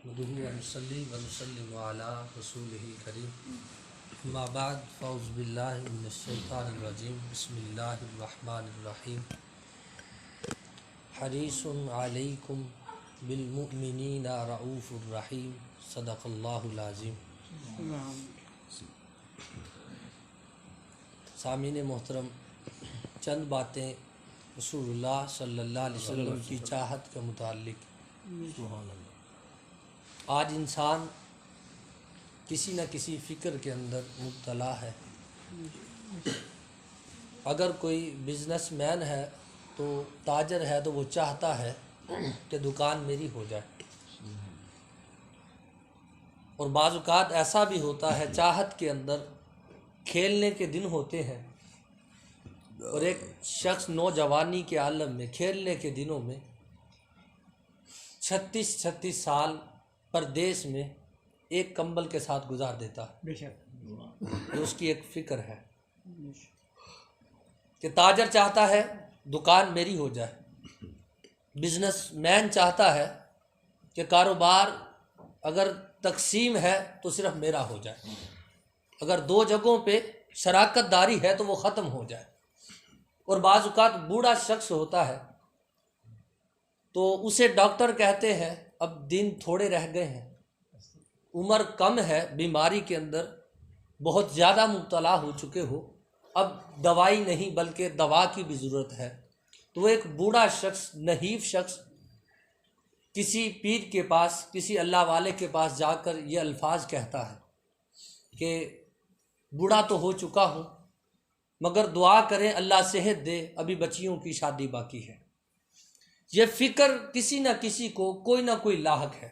نحمده ونصلي ونسلم على رسوله الكريم اما بعد فاعوذ باللہ من الشیطان الرجیم بسم اللہ الرحمن الرحیم حریص علیکم بالمؤمنین رؤوف الرحیم صدق اللہ العظیم۔ سامعین محترم، چند باتیں رسول اللہ صلی اللہ علیہ وسلم کی چاہت کے متعلق۔ آج انسان کسی نہ کسی فکر کے اندر مبتلا ہے۔ اگر کوئی بزنس مین ہے تو تاجر ہے تو وہ چاہتا ہے کہ دکان میری ہو جائے، اور بعض اوقات ایسا بھی ہوتا ہے چاہت کے اندر کھیلنے کے دن ہوتے ہیں، اور ایک شخص نوجوانی کے عالم میں کھیلنے کے دنوں میں 36 سال پردیس میں ایک کمبل کے ساتھ گزار دیتا ہے۔ یہ اس کی ایک فکر ہے کہ تاجر چاہتا ہے دکان میری ہو جائے، بزنس مین چاہتا ہے کہ کاروبار اگر تقسیم ہے تو صرف میرا ہو جائے، اگر دو جگہوں پہ شراکت داری ہے تو وہ ختم ہو جائے۔ اور بعض اوقات بوڑھا شخص ہوتا ہے تو اسے ڈاکٹر کہتے ہیں اب دن تھوڑے رہ گئے ہیں، عمر کم ہے، بیماری کے اندر بہت زیادہ مبتلا ہو چکے ہو، اب دوائی نہیں بلکہ دوا کی بھی ضرورت ہے۔ تو وہ ایک بوڑھا شخص، نحیف شخص کسی پیر کے پاس، کسی اللہ والے کے پاس جا کر یہ الفاظ کہتا ہے کہ بوڑھا تو ہو چکا ہوں مگر دعا کریں اللہ صحت دے، ابھی بچیوں کی شادی باقی ہے۔ یہ فکر کسی نہ کسی کو کوئی نہ کوئی لاحق ہے،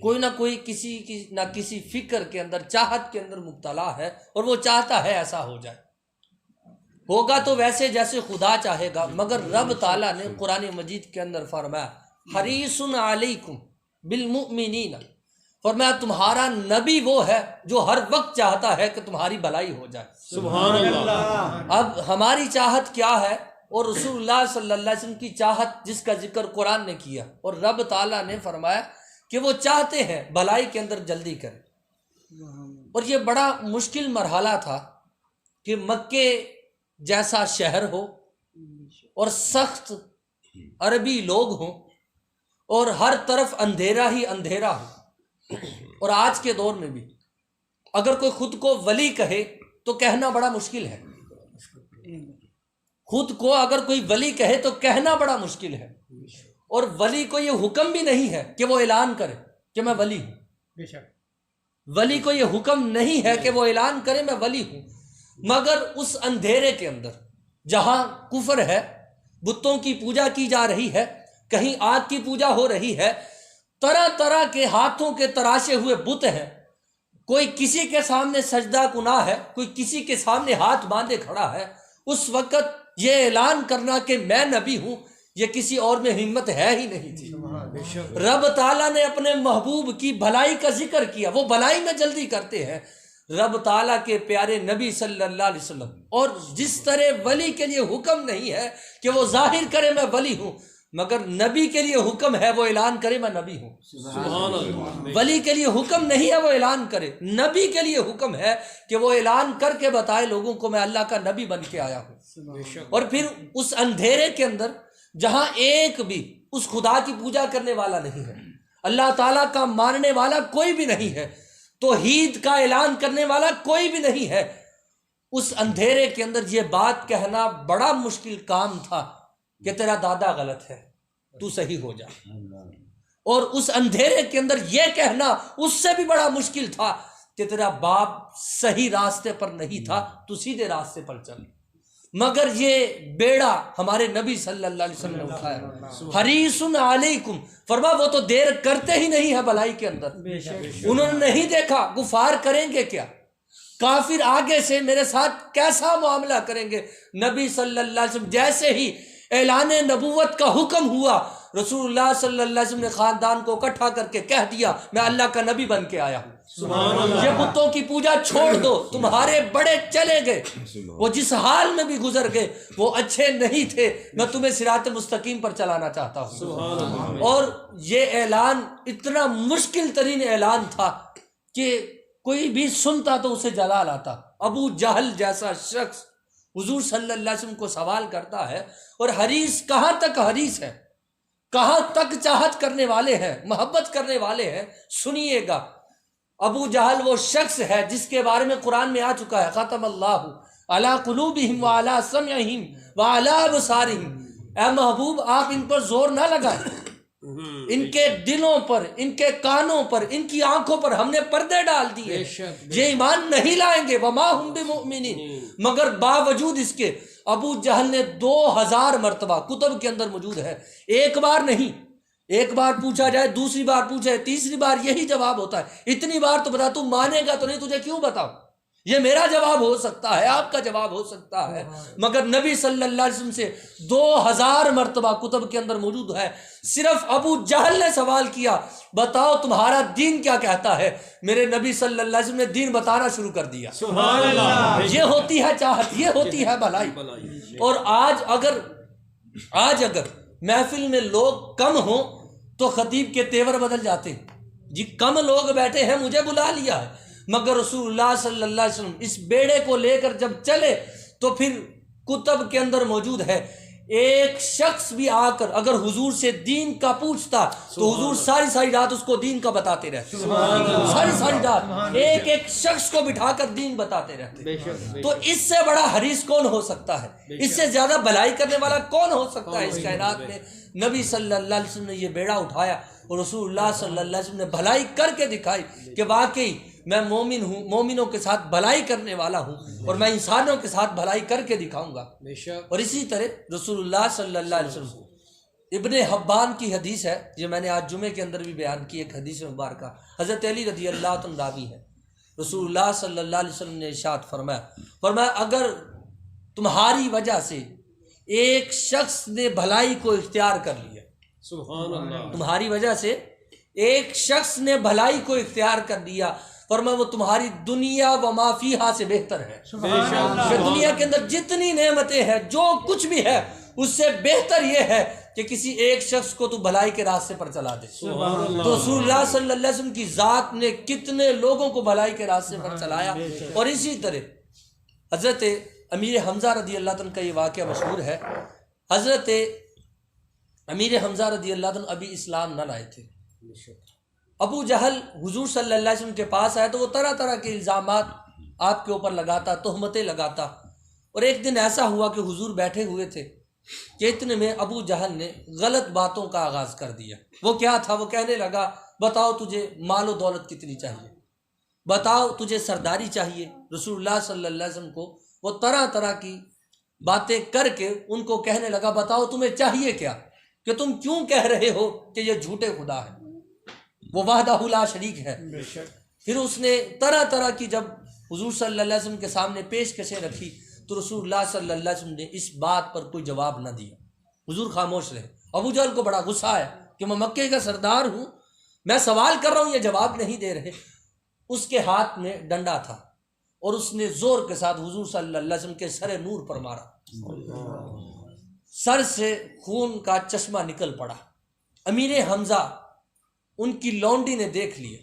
کوئی نہ کوئی کسی نہ کسی فکر کے اندر، چاہت کے اندر مبتلا ہے، اور وہ چاہتا ہے ایسا ہو جائے۔ ہوگا تو ویسے جیسے خدا چاہے گا، مگر رب تعالیٰ نے قرآن مجید کے اندر فرمایا حریص علیکم بالمؤمنین، فرمایا تمہارا نبی وہ ہے جو ہر وقت چاہتا ہے کہ تمہاری بھلائی ہو جائے۔ سبحان اللہ۔ اب ہماری چاہت کیا ہے، اور رسول اللہ صلی اللہ علیہ وسلم کی چاہت جس کا ذکر قرآن نے کیا، اور رب تعالیٰ نے فرمایا کہ وہ چاہتے ہیں بھلائی کے اندر جلدی کریں۔ اور یہ بڑا مشکل مرحلہ تھا کہ مکے جیسا شہر ہو اور سخت عربی لوگ ہوں اور ہر طرف اندھیرا ہی اندھیرا ہو، اور آج کے دور میں بھی اگر کوئی خود کو ولی کہے تو کہنا بڑا مشکل ہے۔ خود کو اگر کوئی ولی کہے تو کہنا بڑا مشکل ہے، اور ولی کو یہ حکم بھی نہیں ہے کہ وہ اعلان کرے کہ میں ولی ہوں۔ ولی کو یہ حکم نہیں ہے کہ وہ اعلان کرے میں ولی ہوں، مگر اس اندھیرے کے اندر جہاں کفر ہے، بتوں کی پوجا کی جا رہی ہے، کہیں آگ کی پوجا ہو رہی ہے، طرح طرح کے ہاتھوں کے تراشے ہوئے بت ہیں، کوئی کسی کے سامنے سجدہ گناہ ہے، کوئی کسی کے سامنے ہاتھ باندھے کھڑا ہے، اس وقت یہ اعلان کرنا کہ میں نبی ہوں یہ کسی اور میں ہمت ہے ہی نہیں تھی۔ رب تعالیٰ نے اپنے محبوب کی بھلائی کا ذکر کیا، وہ بھلائی میں جلدی کرتے ہیں، رب تعالیٰ کے پیارے نبی صلی اللہ علیہ وسلم۔ اور جس طرح ولی کے لیے حکم نہیں ہے کہ وہ ظاہر کرے میں ولی ہوں، مگر نبی کے لیے حکم ہے وہ اعلان کرے میں نبی ہوں۔ سبحان اللہ۔ ولی کے لیے حکم نہیں ہے وہ اعلان کرے، نبی کے لیے حکم ہے کہ وہ اعلان کر کے بتائے لوگوں کو میں اللہ کا نبی بن کے آیا ہوں۔ اور پھر اس اندھیرے کے اندر جہاں ایک بھی اس خدا کی پوجا کرنے والا نہیں ہے، اللہ تعالیٰ کا ماننے والا کوئی بھی نہیں ہے، توحید کا اعلان کرنے والا کوئی بھی نہیں ہے، اس اندھیرے کے اندر یہ بات کہنا بڑا مشکل کام تھا کہ تیرا دادا غلط ہے تو صحیح ہو جا، اور اس اندھیرے کے اندر یہ کہنا اس سے بھی بڑا مشکل تھا کہ تیرا باپ صحیح راستے پر نہیں تھا تو سیدھے راستے پر چل۔ مگر یہ بیڑا ہمارے نبی صلی اللہ علیہ وسلم نے اٹھایا، حریص علیکم، فرما وہ تو دیر کرتے ہی نہیں ہے بھلائی کے اندر۔ انہوں نے نہیں دیکھا غفار کریں گے کیا، کافر آگے سے میرے ساتھ کیسا معاملہ کریں گے۔ نبی صلی اللہ علیہ وسلم جیسے ہی اعلان نبوت کا حکم ہوا، رسول اللہ صلی اللہ علیہ وسلم نے خاندان کو اکٹھا کر کے کہہ دیا میں اللہ کا نبی بن کے آیا ہوں، یہ بتوں کی پوجا چھوڑ دو، تمہارے بڑے چلے گئے، وہ جس حال میں بھی گزر گئے وہ اچھے نہیں تھے، میں تمہیں صراط مستقیم پر چلانا چاہتا ہوں۔ اور یہ اعلان اتنا مشکل ترین اعلان تھا کہ کوئی بھی سنتا تو اسے جلال آتا۔ ابو جہل جیسا شخص حضور صلی اللہ علیہ وسلم کو سوال کرتا ہے، اور حریص کہاں تک حریص ہے، کہاں تک چاہت کرنے والے ہیں، محبت کرنے والے ہیں، سنیے گا۔ ابو جہل وہ شخص ہے جس کے بارے میں قرآن میں آ چکا ہے ختم اللہ علی قلوبہم وعلی سمعہم وعلی ابصارہم۔ اے محبوب آپ ان پر زور نہ لگائیں، ان کے دلوں پر، ان کے کانوں پر، ان کی آنکھوں پر ہم نے پردے ڈال دیے، یہ ایمان نہیں لائیں گے، وما ہم بمؤمنین، مگر باوجود اس کے ابو جہل نے 2000 مرتبہ کتب کے اندر موجود ہے، ایک بار نہیں، ایک بار پوچھا جائے، دوسری بار پوچھا ہے، تیسری بار یہی جواب ہوتا ہے، اتنی بار تو بتا، تو مانے گا تو نہیں، تجھے کیوں بتاؤں، یہ میرا جواب ہو سکتا ہے، آپ کا جواب ہو سکتا ہے، مگر نبی صلی اللہ علیہ وسلم سے 2000 مرتبہ کتب کے اندر موجود ہے۔ صرف ابو جہل نے سوال کیا بتاؤ تمہارا دین کیا کہتا ہے، میرے نبی صلی اللہ علیہ وسلم نے دین بتانا شروع کر دیا۔ سبحان اللہ، یہ ہوتی ہے چاہت، یہ ہوتی ہے بھلائی۔ اور آج اگر محفل میں لوگ کم ہوں تو خطیب کے تیور بدل جاتے ہیں، جی کم لوگ بیٹھے ہیں مجھے بلا لیا ہے، مگر رسول اللہ صلی اللہ علیہ وسلم اس بیڑے کو لے کر جب چلے تو پھر کتب کے اندر موجود ہے، ایک شخص بھی آ کر اگر حضور سے دین کا پوچھتا تو حضور ساری رات اس کو دین کا بتاتے رہتے، ساری رات ایک ایک شخص کو بٹھا کر دین بتاتے رہتے۔ تو اس سے بڑا حریص کون ہو سکتا ہے، اس سے زیادہ بھلائی کرنے والا کون ہو سکتا ہے اس کائنات میں؟ نبی صلی اللہ علیہ وسلم نے یہ بیڑا اٹھایا اور رسول اللہ صلی اللہ علیہ وسلم نے بھلائی کر کے دکھائی کہ واقعی میں مومن ہوں، مومنوں کے ساتھ بھلائی کرنے والا ہوں، اور میں انسانوں کے ساتھ بھلائی کر کے دکھاؤں گا۔ اور اسی طرح رسول اللہ صلی اللہ علیہ وسلم، ابن حبان کی حدیث ہے، یہ میں نے آج جمعے کے اندر بھی بیان کی، ایک حدیث مبارکہ حضرت علی رضی اللہ عنہ راوی ہے، رسول اللہ صلی اللہ علیہ وسلم نے ارشاد فرمایا اگر تمہاری وجہ سے ایک شخص نے بھلائی کو اختیار کر لیا، سبحان اللہ، تمہاری وجہ سے ایک شخص نے بھلائی کو اختیار کر لیا، فرمایا وہ تمہاری دنیا و ما فیہا سے بہتر ہے، کہ دنیا کے اندر جتنی نعمتیں ہیں، جو کچھ بھی ہے، اس سے بہتر یہ ہے کہ کسی ایک شخص کو تو بھلائی کے راستے پر چلا دے۔ تو رسول اللہ صلی اللہ علیہ وسلم کی ذات نے کتنے لوگوں کو بھلائی کے راستے پر چلایا۔ اور اسی طرح حضرت امیر حمزہ رضی اللہ عنہ کا یہ واقعہ مشہور ہے، حضرت امیر حمزہ رضی اللہ عنہ ابھی اسلام نہ لائے تھے، ابو جہل حضور صلی اللہ علیہ وسلم کے پاس آئے تو وہ طرح طرح کے الزامات آپ کے اوپر لگاتا، تہمتیں لگاتا، اور ایک دن ایسا ہوا کہ حضور بیٹھے ہوئے تھے کہ اتنے میں ابو جہل نے غلط باتوں کا آغاز کر دیا۔ وہ کیا تھا؟ وہ کہنے لگا بتاؤ تجھے مال و دولت کتنی چاہیے، بتاؤ تجھے سرداری چاہیے۔ رسول اللہ صلی اللہ علیہ وسلم کو وہ طرح طرح کی باتیں کر کے ان کو کہنے لگا بتاؤ تمہیں چاہیے کیا، کہ تم کیوں کہہ رہے ہو کہ یہ جھوٹے خدا ہے، وہ وحدہ لا شریک ہے۔ پھر اس نے طرح طرح کی جب حضور صلی اللہ علیہ وسلم کے سامنے پیشکشیں رکھی تو رسول اللہ صلی اللہ علیہ وسلم نے اس بات پر کوئی جواب نہ دیا، حضور خاموش رہے۔ ابو جہل کو بڑا غصہ آیا کہ میں مکے کا سردار ہوں، میں سوال کر رہا ہوں، یہ جواب نہیں دے رہے۔ اس کے ہاتھ میں ڈنڈا تھا اور اس نے زور کے ساتھ حضور صلی اللہ علیہ وسلم کے سر نور پر مارا، سر سے خون کا چشمہ نکل پڑا۔ امیر حمزہ ان کی لونڈی نے دیکھ لیے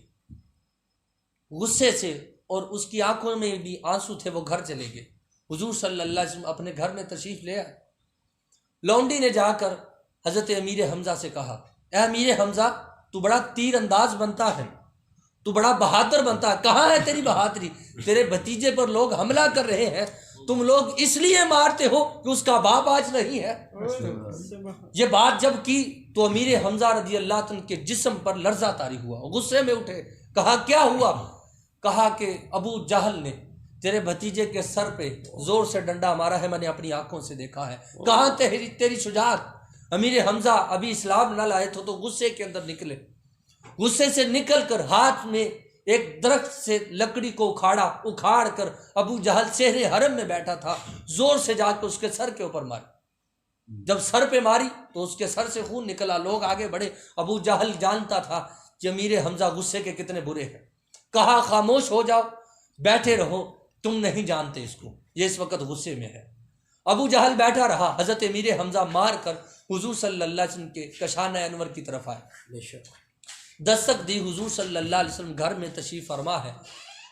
غصے سے، اور اس کی آنکھوں میں بھی آنسو تھے، وہ گھر چلے گئے۔ حضور صلی اللہ علیہ وسلم اپنے گھر میں تشریف لے آئے۔ لونڈی نے جا کر حضرت امیر حمزہ سے کہا اے امیر حمزہ تو بڑا تیر انداز بنتا ہے، تو بڑا بہادر بنتا ہے، کہاں ہے تیری بہادری؟ تیرے بھتیجے پر لوگ حملہ کر رہے ہیں، تم لوگ اس لیے مارتے ہو کہ اس کا باپ آج نہیں ہے۔ یہ بات جب کی تو امیر حمزہ رضی اللہ عنہ کے جسم پر لرزہ طاری ہوا، غصے میں اٹھے، کہا کیا ہوا؟ کہا کہ ابو جہل نے تیرے بھتیجے کے سر پہ زور سے ڈنڈا مارا ہے، میں نے اپنی آنکھوں سے دیکھا ہے۔ کہاں تیری شجاعت؟ امیر حمزہ ابھی اسلام نہ لائے تھے تو غصے کے اندر نکلے، غصے سے نکل کر ہاتھ میں ایک درخت سے لکڑی کو اکھاڑ کر ابو جہل شہر حرم میں بیٹھا تھا، زور سے جا کے اس کے سر کے اوپر مارا۔ جب سر پہ ماری تو اس کے سر سے خون نکلا، لوگ آگے بڑھے، ابو جہل جانتا تھا کہ امیر حمزہ غصے کے کتنے برے ہیں، کہا خاموش ہو جاؤ، بیٹھے رہو، تم نہیں جانتے اس کو، یہ اس وقت غصے میں ہے۔ ابو جہل بیٹھا رہا، حضرت امیر حمزہ مار کر حضور صلی اللہ علیہ وسلم کے کشانہ انور کی طرف آئے، دستک دی، حضور صلی اللہ علیہ وسلم گھر میں تشریف فرما ہے۔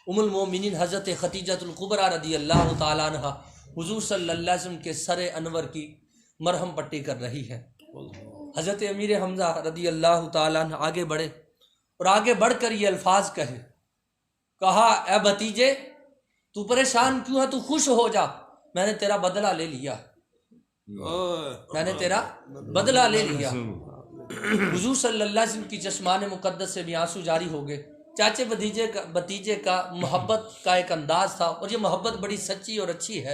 ام المومنین حضرت خدیجۃ الکبریٰ رضی اللہ تعالیٰ عنہ حضور صلی اللہ علیہ وسلم کے سر انور کی مرہم پٹی کر رہی ہے۔ حضرت امیر حمزہ رضی اللہ تعالیٰ عنہ آگے بڑھے اور آگے بڑھ کر یہ الفاظ کہا اے بھتیجے تو پریشان کیوں ہے، تو خوش ہو جا، میں نے تیرا بدلہ لے لیا، میں نے تیرا بدلہ لے لیا۔ حضور صلی اللہ علیہ وسلم کی چشمان مقدس سے بھی آنسو جاری ہو گئے۔ چاچے بھتیجے کا محبت کا ایک انداز تھا، اور یہ محبت بڑی سچی اور اچھی ہے،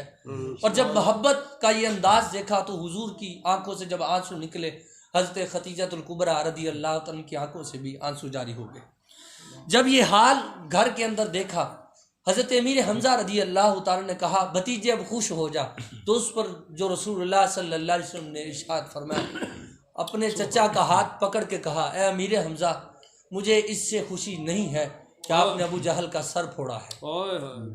اور جب محبت کا یہ انداز دیکھا تو حضور کی آنکھوں سے جب آنسو نکلے، حضرت خدیجۃ الکبریٰ رضی اللہ عنہ کی آنکھوں سے بھی آنسو جاری ہو گئے۔ جب یہ حال گھر کے اندر دیکھا، حضرت امیر حمزہ رضی اللہ تعالیٰ نے کہا بھتیجے اب خوش ہو جا، تو اس پر جو رسول اللہ صلی اللہ علیہ وسلم نے ارشاد فرمایا، اپنے چچا کا ہاتھ پکڑ کے کہا اے امیر حمزہ مجھے اس سے خوشی نہیں ہے کہ آپ نے ابو جہل کا سر پھوڑا ہے،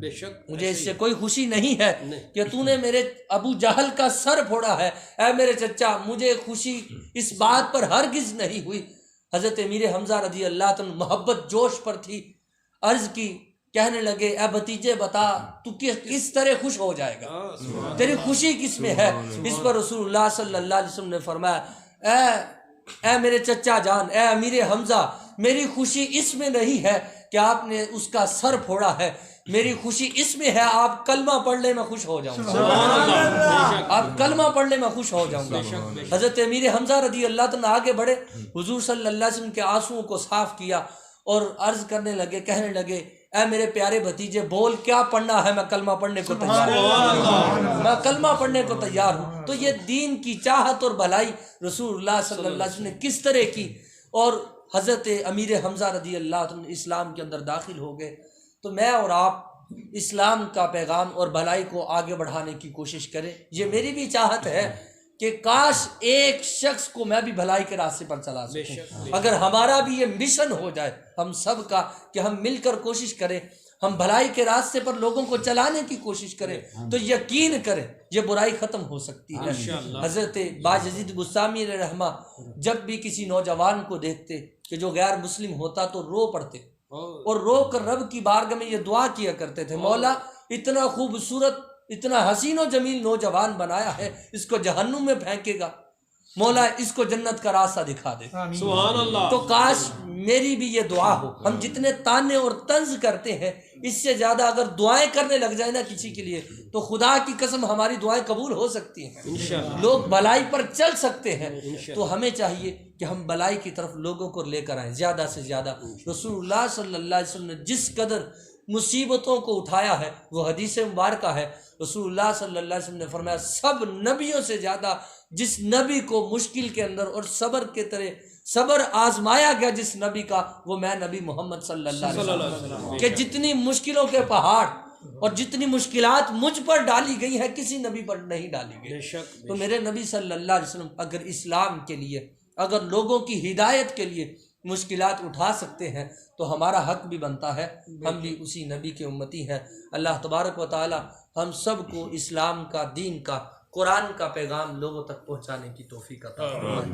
بے شک مجھے اس سے کوئی خوشی نہیں ہے کہ تو نے میرے ابو جہل کا سر پھوڑا ہے، اے میرے چچا مجھے خوشی اس بات پر ہرگز نہیں ہوئی۔ حضرت امیر حمزہ رضی اللہ عنہ محبت جوش پر تھی، عرض کی، کہنے لگے اے بھتیجے بتا تو کس طرح خوش ہو جائے گا، تیری خوشی کس میں ہے؟ اس پر رسول اللہ صلی اللہ علیہ وسلم نے فرمایا اے میرے چچا جان، اے امیر حمزہ میری خوشی اس میں نہیں ہے کہ آپ نے اس کا سر پھوڑا ہے، میری خوشی اس میں ہے آپ کلمہ پڑھ لیں میں خوش ہو جاؤں گا، آپ کلمہ پڑھ لیں میں خوش ہو جاؤں گا۔ حضرت امیر حمزہ رضی اللہ عنہ آگے بڑھے، حضور صلی اللہ علیہ وسلم کے آنسوؤں کو صاف کیا اور عرض کرنے لگے، کہنے لگے اے میرے پیارے بھتیجے بول کیا پڑھنا ہے، میں کلمہ پڑھنے کو تیار ہوں، میں کلمہ پڑھنے کو تیار ہوں۔ تو یہ دین کی چاہت اور بھلائی رسول اللہ صلی اللہ علیہ وسلم نے کس طرح کی، اور حضرت امیر حمزہ رضی اللہ عنہ اسلام کے اندر داخل ہو گئے۔ تو میں اور آپ اسلام کا پیغام اور بھلائی کو آگے بڑھانے کی کوشش کریں، یہ میری بھی چاہت ہے کہ کاش ایک شخص کو میں بھی بھلائی کے راستے پر چلا سکوں۔ اگر ہمارا بھی یہ مشن ہو جائے ہم سب کا کہ ہم مل کر کوشش کریں، ہم بھلائی کے راستے پر لوگوں کو چلانے کی کوشش کریں، تو یقین کریں یہ برائی ختم ہو سکتی ہے۔ حضرت باجزید بسطامی علیہ رحمہ جب بھی کسی نوجوان کو دیکھتے کہ جو غیر مسلم ہوتا تو رو پڑتے، اور رو کر رب کی بارگاہ میں یہ دعا کیا کرتے تھے، مولا اتنا خوبصورت اتنا حسین و جمیل نوجوان بنایا ہے، اس کو جہنم میں پھینکے گا، مولا اس کو جنت کا راستہ دکھا دے۔ سبحان اللہ۔ تو کاش میری بھی یہ دعا ہو، ہم جتنے تانے اور طنز کرتے ہیں اس سے زیادہ اگر دعائیں کرنے لگ جائیں نا کسی کے لیے تو خدا کی قسم ہماری دعائیں قبول ہو سکتی ہیں، لوگ بھلائی پر چل سکتے ہیں۔ تو ہمیں چاہیے کہ ہم بھلائی کی طرف لوگوں کو لے کر آئیں زیادہ سے زیادہ۔ رسول اللہ صلی اللہ علیہ وسلم نے جس قدر مصیبتوں کو اٹھایا ہے وہ حدیث مبارکہ ہے، رسول اللہ صلی اللہ علیہ وسلم نے فرمایا سب نبیوں سے زیادہ جس نبی کو مشکل کے اندر اور صبر کے طرح صبر آزمایا گیا جس نبی کا، وہ میں نبی محمد صلی اللہ علیہ وسلم، کہ جتنی مشکلوں کے پہاڑ اور جتنی مشکلات مجھ پر ڈالی گئی ہیں کسی نبی پر نہیں ڈالی گئی۔ تو میرے نبی صلی اللہ علیہ وسلم اگر اسلام کے لیے، اگر لوگوں کی ہدایت کے لیے مشکلات اٹھا سکتے ہیں تو ہمارا حق بھی بنتا ہے، ہم بھی اسی نبی کے امتی ہیں۔ اللہ تبارک و تعالی ہم سب کو اسلام کا، دین کا، قرآن کا پیغام لوگوں تک پہنچانے کی توفیق عطا فرمائے۔